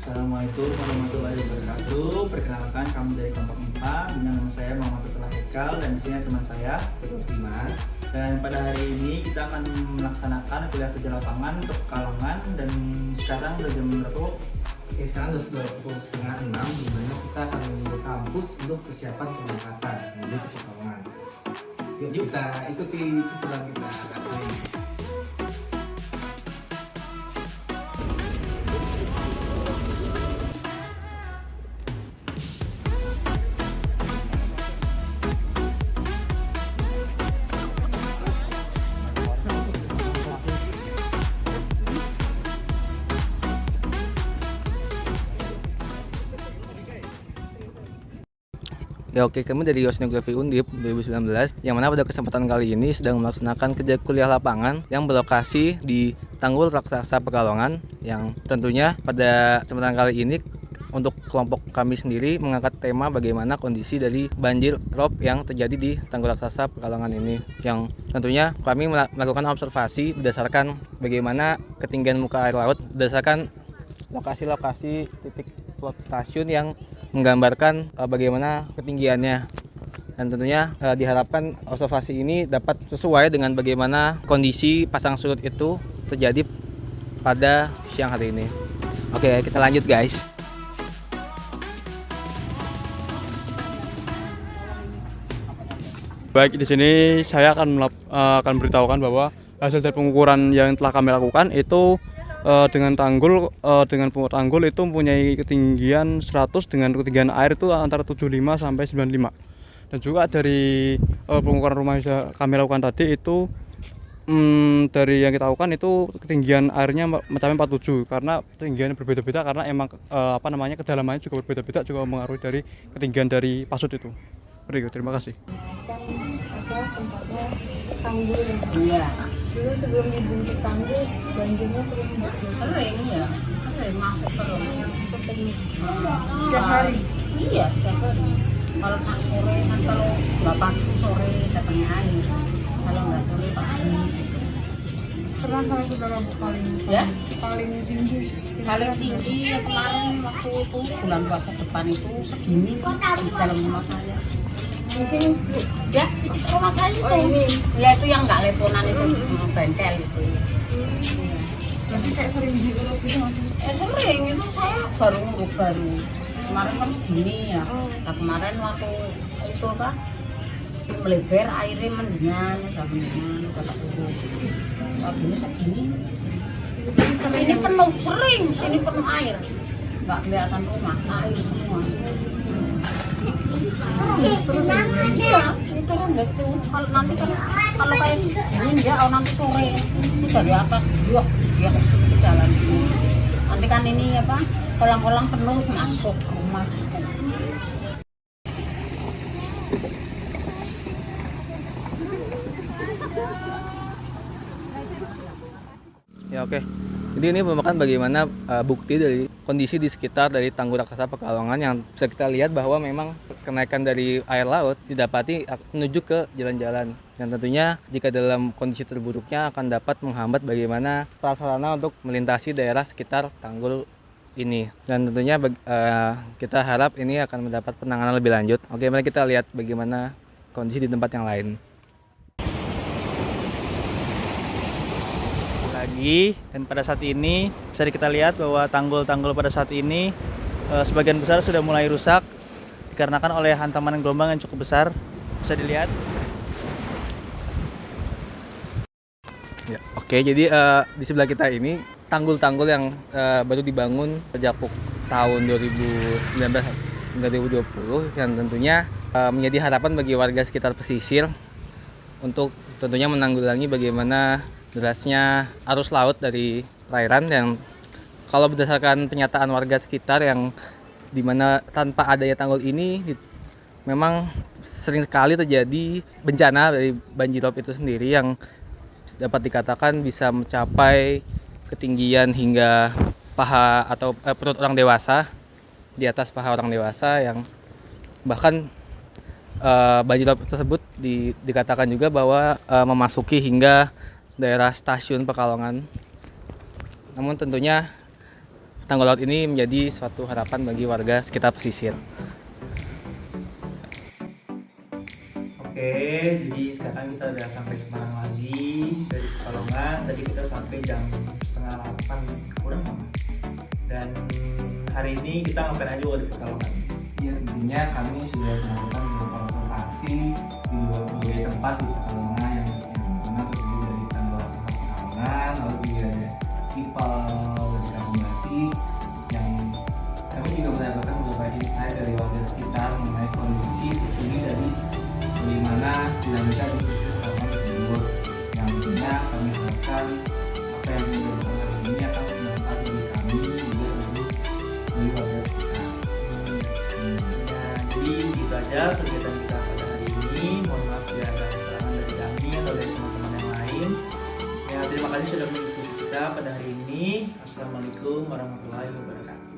Assalamualaikum warahmatullahi wabarakatuh. Perkenalkan, kami dari kelompok IPA. Dengan nama saya Muhammad Fathullah Hekal dan di sini ada teman saya Dimas. Dan pada hari ini kita akan melaksanakan kuliah kerja lapangan untuk Pekalongan. Dan sekarang udah jam berapa? Oke, sekarang sudah pukul setengah 6, di mana kita akan menuju kampus untuk persiapan keberangkatan menuju ke Pekalongan. Yuk kita ikuti keseruan kita kali ini. Ya oke, kami dari Oceanografi Undip 2019 yang mana pada kesempatan kali ini sedang melaksanakan kerja kuliah lapangan yang berlokasi di Tanggul Raksasa Pekalongan, yang tentunya pada kesempatan kali ini untuk kelompok kami sendiri mengangkat tema bagaimana kondisi dari banjir rob yang terjadi di Tanggul Raksasa Pekalongan ini, yang tentunya kami melakukan observasi berdasarkan bagaimana ketinggian muka air laut berdasarkan lokasi-lokasi titik plot stasiun yang menggambarkan bagaimana ketinggiannya, dan tentunya diharapkan observasi ini dapat sesuai dengan bagaimana kondisi pasang surut itu terjadi pada siang hari ini. Oke, kita lanjut guys. Baik, di sini saya akan beritahukan bahwa hasil dari pengukuran yang telah kami lakukan itu dengan tanggul itu mempunyai ketinggian 100 dengan ketinggian air itu antara 75 sampai 95. Dan juga dari pengukuran rumah yang kami lakukan tadi itu dari yang kita lakukan itu ketinggian airnya mencapai 47, karena ketinggiannya berbeda-beda karena emang kedalamannya juga berbeda-beda, juga mengaruhi dari ketinggian dari pasut itu. Terima kasih. Tempatnya tanggul. Iya. Dulu sebelum dibentuk tanggul banjirnya sering Sering masuk terus. setiap hari. Iya, setiap hari. Kalau tak sore kan, kalau nggak pagi sore datangnya air. Kalau nggak sore pagi. Pernah kalau saudara Ya? paling tinggi. Paling tinggi ya kemarin waktu itu bulan puasa depan itu segini di dalam rumah saya. Di sini Ya, rumah saya itu. Oh, ini. Ya itu yang nggak leponan itu, bengkel itu. berarti kayak sering diurut gitu maksudnya. Sering itu saya baru kemarin kan segini ya. Nah, kemarin waktu itu kan melebar airnya mendingan kata turun. Ini segini. Ini penuh sering, ini penuh air. Nggak kelihatan rumah, air semua. Iya, itu kan itu. Kalau nanti kan kalau kayak gini dia nanti sore itu dari atas dia ke jalan. Nanti kan ini apa? Kolam-kolam penuh masuk ke rumah. Ya oke. Jadi ini merupakan bagaimana bukti dari kondisi di sekitar dari Tanggul Raksasa Pekalongan, yang bisa kita lihat bahwa memang kenaikan dari air laut didapati menuju ke jalan-jalan, dan tentunya jika dalam kondisi terburuknya akan dapat menghambat bagaimana prasarana untuk melintasi daerah sekitar tanggul ini, dan tentunya kita harap ini akan mendapat penanganan lebih lanjut. Oke, mari kita lihat bagaimana kondisi di tempat yang lain. Lagi, dan pada saat ini bisa kita lihat bahwa tanggul-tanggul pada saat ini sebagian besar sudah mulai rusak dikarenakan oleh hantaman gelombang yang cukup besar. Bisa dilihat. Ya, oke, jadi di sebelah kita ini tanggul-tanggul yang baru dibangun sejak tahun 2019 hingga 2020, yang tentunya menjadi harapan bagi warga sekitar pesisir untuk tentunya menanggulangi bagaimana derasnya arus laut dari perairan. Dan kalau berdasarkan penyataan warga sekitar, yang dimana tanpa adanya tanggul ini memang sering sekali terjadi bencana dari banjir rob itu sendiri, yang dapat dikatakan bisa mencapai ketinggian hingga paha atau perut orang dewasa, di atas paha orang dewasa, yang bahkan banjir rob tersebut dikatakan juga bahwa memasuki hingga daerah stasiun Pekalongan. Namun tentunya tanggul laut ini menjadi suatu harapan bagi warga sekitar pesisir. Oke, jadi sekarang kita udah sampai Semarang lagi dari Pekalongan. Tadi kita sampai jam 7:30 kurang lama. Dan hari ini kita ngapain aja di Pekalongan? Ya tentunya kami sudah melakukan beberapa observasi di berbagai tempat di Pekalongan yang mana terdiri dari Tanggul Pekalongan, lalu juga ada Ipal dari Kampung Batik, yang kami juga mendapatkan beberapa insight dari warga sekitar mengenai kondisi terkini dari bagaimana dinamika di Pekalongan tersebut. Yang tentunya kami harapkan apa yang dilakukan hari ini akan bermanfaat bagi kami juga bagi warga sekitar. Jadi gitu aja kegiatan kita pada hari ini. Mohon maaf bila ada kesalahan dari kami atau dari teman-teman yang lain. Ya, terima kasih sudah mengikuti kita pada hari ini. Assalamualaikum warahmatullahi wabarakatuh.